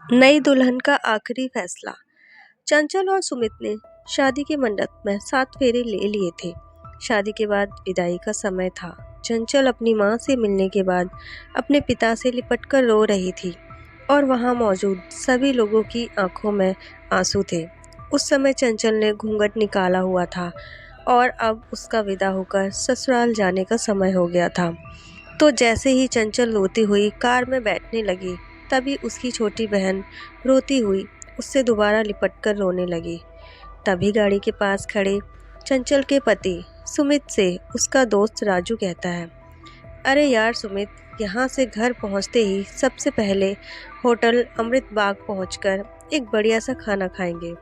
नई दुल्हन का आखिरी फैसला। चंचल और सुमित ने शादी के मंडप में 7 फेरे ले लिए थे। शादी के बाद विदाई का समय था। चंचल अपनी मां से मिलने के बाद अपने पिता से लिपटकर रो रही थी और वहां मौजूद सभी लोगों की आंखों में आंसू थे। उस समय चंचल ने घूंघट निकाला हुआ था और अब उसका विदा होकर ससुराल जाने का समय हो गया था। तो जैसे ही चंचल रोती हुई कार में बैठने लगी, तभी उसकी छोटी बहन रोती हुई उससे दोबारा लिपटकर रोने लगी। तभी गाड़ी के पास खड़े चंचल के पति सुमित से उसका दोस्त राजू कहता है, अरे यार सुमित, यहाँ से घर पहुँचते ही सबसे पहले होटल अमृत बाग पहुँचकर एक बढ़िया सा खाना खाएंगे,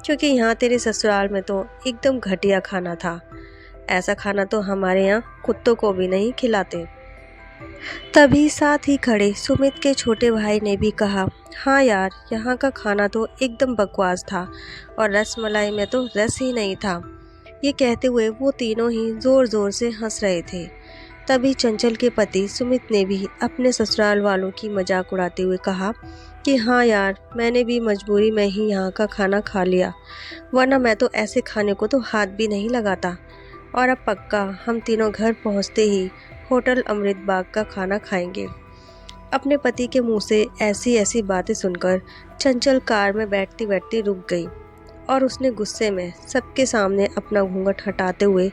क्योंकि यहाँ तेरे ससुराल में तो एकदम घटिया खाना था। ऐसा खाना तो हमारे यहाँ कुत्तों को भी नहीं खिलाते। तभी साथ ही खड़े सुमित के छोटे भाई ने भी कहा, हाँ यार, यहाँ का खाना तो एकदम बकवास था और रसमलाई में तो रस ही नहीं था। ये कहते हुए वो तीनों ही जोर जोर से हंस रहे थे। तभी चंचल के पति सुमित ने भी अपने ससुराल वालों की मजाक उड़ाते हुए कहा कि हाँ यार, मैंने भी मजबूरी में ही यहाँ का खाना खा लिया, वरना मैं तो ऐसे खाने को तो हाथ भी नहीं लगाता। और अब पक्का हम तीनों घर पहुँचते ही होटल अमृत बाग का खाना खाएंगे। अपने पति के मुंह से ऐसी ऐसी बातें सुनकर चंचल कार में बैठती बैठती रुक गई और उसने गुस्से में सबके सामने अपना घूंघट हटाते हुए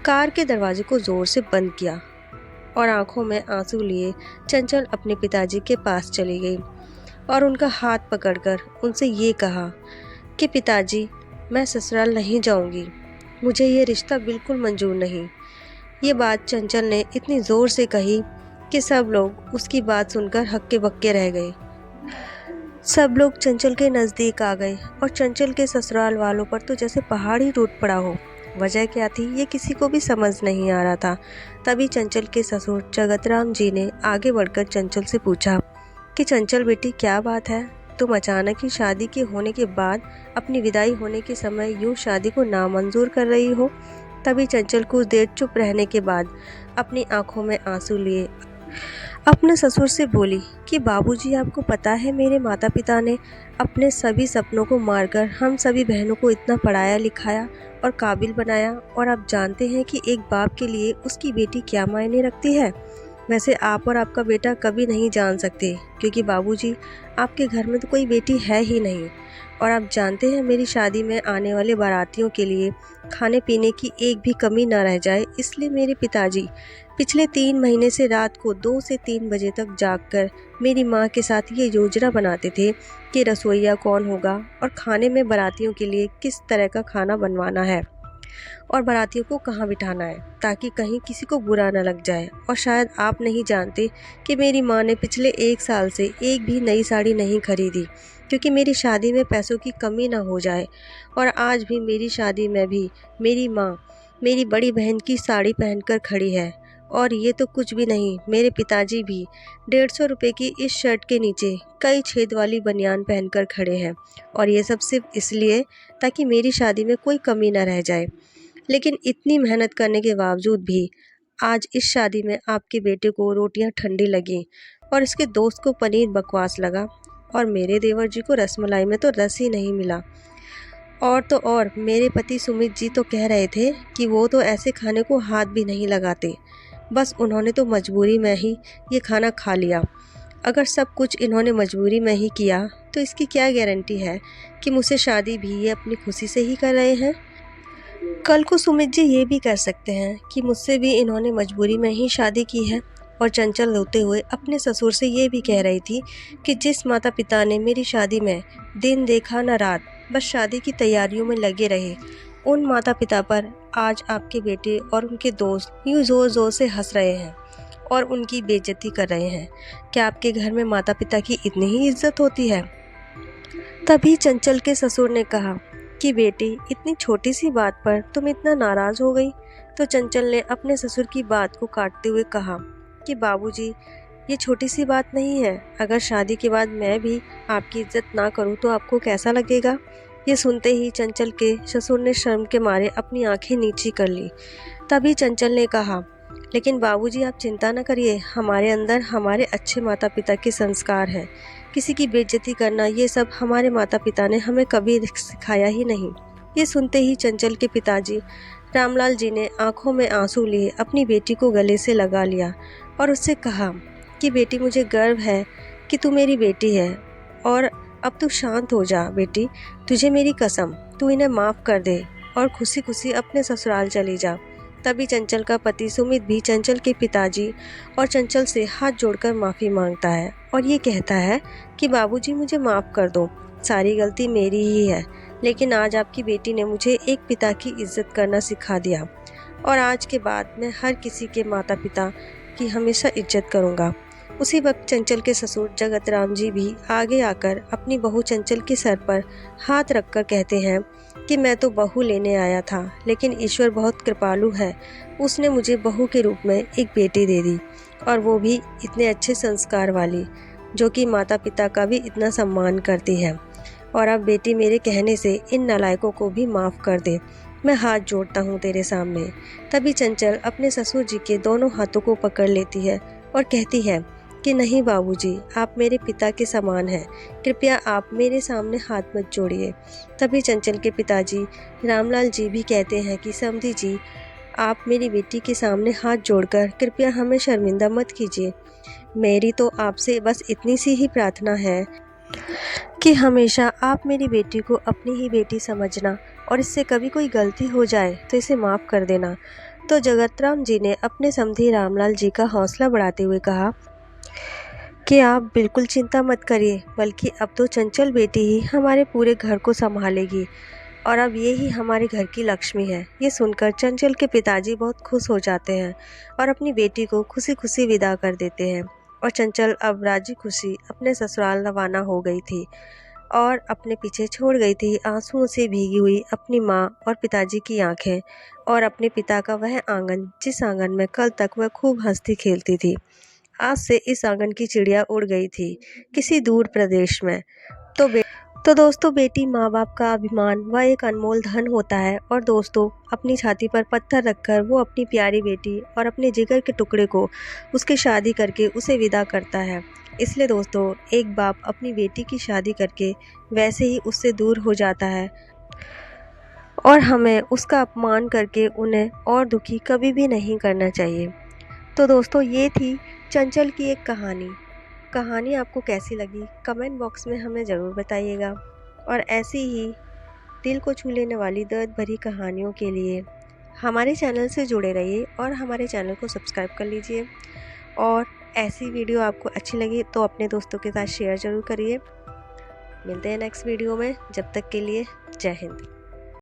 कार के दरवाजे को जोर से बंद किया और आंखों में आंसू लिए चंचल अपने पिताजी के पास चली गई और उनका हाथ पकड़कर उनसे ये कहा कि पिताजी, मैं ससुराल नहीं जाऊंगी, मुझे ये रिश्ता बिल्कुल मंजूर नहीं। ये बात चंचल ने इतनी ज़ोर से कही कि सब लोग उसकी बात सुनकर हक्के बक्के रह गए। सब लोग चंचल के नज़दीक आ गए और चंचल के ससुराल वालों पर तो जैसे पहाड़ ही टूट पड़ा हो। वजह क्या थी ये किसी को भी समझ नहीं आ रहा था। तभी चंचल के ससुर जगतराम जी ने आगे बढ़कर चंचल से पूछा कि चंचल बेटी, क्या बात है, तुम अचानक ही शादी के होने के बाद अपनी विदाई होने के समय यूँ शादी को नामंजूर कर रही हो। तभी चंचल कुछ देर चुप रहने के बाद अपनी आंखों में आंसू लिए अपने ससुर से बोली कि बाबूजी, आपको पता है मेरे माता पिता ने अपने सभी सपनों को मारकर हम सभी बहनों को इतना पढ़ाया लिखाया और काबिल बनाया, और आप जानते हैं कि एक बाप के लिए उसकी बेटी क्या मायने रखती है। वैसे आप और आपका बेटा कभी नहीं जान सकते, क्योंकि बाबूजी, आपके घर में तो कोई बेटी है ही नहीं। और आप जानते हैं मेरी शादी में आने वाले बारातियों के लिए खाने पीने की एक भी कमी ना रह जाए, इसलिए मेरे पिताजी पिछले 3 महीने से रात को 2 से 3 बजे तक जागकर मेरी माँ के साथ ये योजना बनाते थे कि रसोइया कौन होगा और खाने में बारातियों के लिए किस तरह का खाना बनवाना है और बारातियों को कहाँ बिठाना है, ताकि कहीं किसी को बुरा न लग जाए। और शायद आप नहीं जानते कि मेरी माँ ने पिछले 1 साल से एक भी नई साड़ी नहीं खरीदी, क्योंकि मेरी शादी में पैसों की कमी ना हो जाए। और आज भी मेरी शादी में भी मेरी माँ मेरी बड़ी बहन की साड़ी पहनकर खड़ी है। और ये तो कुछ भी नहीं, मेरे पिताजी भी 150 रुपये की इस शर्ट के नीचे कई छेद वाली बनियान पहनकर खड़े हैं, और ये सब सिर्फ इसलिए ताकि मेरी शादी में कोई कमी ना रह जाए। लेकिन इतनी मेहनत करने के बावजूद भी आज इस शादी में आपके बेटे को रोटियां ठंडी लगीं और इसके दोस्त को पनीर बकवास लगा और मेरे देवर जी को रसमलाई में तो रस ही नहीं मिला। और तो और मेरे पति सुमित जी तो कह रहे थे कि वो तो ऐसे खाने को हाथ भी नहीं लगाते, बस उन्होंने तो मजबूरी में ही ये खाना खा लिया। अगर सब कुछ इन्होंने मजबूरी में ही किया तो इसकी क्या गारंटी है कि मुझसे शादी भी ये अपनी खुशी से ही कर रहे हैं। कल को सुमित जी ये भी कर सकते हैं कि मुझसे भी इन्होंने मजबूरी में ही शादी की है। और चंचल रोते हुए अपने ससुर से ये भी कह रही थी कि जिस माता पिता ने मेरी शादी में दिन देखा न रात, बस शादी की तैयारियों में लगे रहे, उन माता पिता पर आज आपके बेटे और उनके दोस्त यूँ ज़ोर ज़ोर से हंस रहे हैं और उनकी बेइज्जती कर रहे हैं। क्या आपके घर में माता पिता की इतनी ही इज्जत होती है? तभी चंचल के ससुर ने कहा कि बेटी, इतनी छोटी सी बात पर तुम इतना नाराज़ हो गई। तो चंचल ने अपने ससुर की बात को काटते हुए कहा कि बाबूजी, ये छोटी सी बात नहीं है। अगर शादी के बाद मैं भी आपकी इज्जत ना करूं तो आपको कैसा लगेगा? ये सुनते ही चंचल के ससुर ने शर्म के मारे अपनी आंखें नीची कर ली। तभी चंचल ने कहा, लेकिन बाबूजी, आप चिंता न करिए, हमारे अंदर हमारे अच्छे माता पिता के संस्कार हैं, किसी की बेइज्जती करना, ये सब हमारे माता पिता ने हमें कभी सिखाया ही नहीं। ये सुनते ही चंचल के पिताजी रामलाल जी ने आंखों में आंसू लिए अपनी बेटी को गले से लगा लिया और उससे कहा कि बेटी, मुझे गर्व है कि तू मेरी बेटी है और अब तू शांत हो जा बेटी। तुझे मेरी कसम, तू इन्हें माफ़ कर दे और खुशी खुशी अपने ससुराल चली जा। तभी चंचल का पति सुमित भी चंचल के पिताजी और चंचल से हाथ जोड़कर माफ़ी मांगता है और ये कहता है कि बाबूजी, मुझे माफ़ कर दो, सारी गलती मेरी ही है, लेकिन आज आपकी बेटी ने मुझे एक पिता की इज्जत करना सिखा दिया और आज के बाद मैं हर किसी के माता पिता की हमेशा इज्जत करूँगा। उसी वक्त चंचल के ससुर जगत राम जी भी आगे आकर अपनी बहू चंचल के सर पर हाथ रखकर कहते हैं कि मैं तो बहू लेने आया था, लेकिन ईश्वर बहुत कृपालु है, उसने मुझे बहू के रूप में एक बेटी दे दी और वो भी इतने अच्छे संस्कार वाली, जो कि माता पिता का भी इतना सम्मान करती है। और अब बेटी, मेरे कहने से इन नालायकों को भी माफ़ कर दे, मैं हाथ जोड़ता हूँ तेरे सामने। तभी चंचल अपने ससुर जी के दोनों हाथों को पकड़ लेती है और कहती है कि नहीं बाबूजी, आप मेरे पिता के समान हैं, कृपया आप मेरे सामने हाथ मत जोड़िए। तभी चंचल के पिताजी रामलाल जी भी कहते हैं कि समधी जी, आप मेरी बेटी के सामने हाथ जोड़कर कृपया हमें शर्मिंदा मत कीजिए। मेरी तो आपसे बस इतनी सी ही प्रार्थना है कि हमेशा आप मेरी बेटी को अपनी ही बेटी समझना और इससे कभी कोई गलती हो जाए तो इसे माफ़ कर देना। तो जगतराम जी ने अपने समधी रामलाल जी का हौसला बढ़ाते हुए कहा कि आप बिल्कुल चिंता मत करिए, बल्कि अब तो चंचल बेटी ही हमारे पूरे घर को संभालेगी और अब ये ही हमारे घर की लक्ष्मी है। ये सुनकर चंचल के पिताजी बहुत खुश हो जाते हैं और अपनी बेटी को खुशी खुशी विदा कर देते हैं और चंचल अब राजी खुशी अपने ससुराल रवाना हो गई थी और अपने पीछे छोड़ गई थी आंसुओं से भीगी हुई अपनी माँ और पिताजी की आंखें और अपने पिता का वह आंगन, जिस आंगन में कल तक वह खूब हंसती खेलती थी। आज से इस आंगन की चिड़िया उड़ गई थी किसी दूर प्रदेश में। तो दोस्तों, बेटी माँ बाप का अभिमान वह एक अनमोल धन होता है और दोस्तों, अपनी छाती पर पत्थर रखकर वो अपनी प्यारी बेटी और अपने जिगर के टुकड़े को उसकी शादी करके उसे विदा करता है। इसलिए दोस्तों, एक बाप अपनी बेटी की शादी करके वैसे ही उससे दूर हो जाता है और हमें उसका अपमान करके उन्हें और दुखी कभी भी नहीं करना चाहिए। तो दोस्तों, ये थी चंचल की एक कहानी आपको कैसी लगी कमेंट बॉक्स में हमें ज़रूर बताइएगा और ऐसी ही दिल को छू लेने वाली दर्द भरी कहानियों के लिए हमारे चैनल से जुड़े रहिए और हमारे चैनल को सब्सक्राइब कर लीजिए। और ऐसी वीडियो आपको अच्छी लगी तो अपने दोस्तों के साथ शेयर ज़रूर करिए। मिलते हैं नेक्स्ट वीडियो में, जब तक के लिए जय हिंद।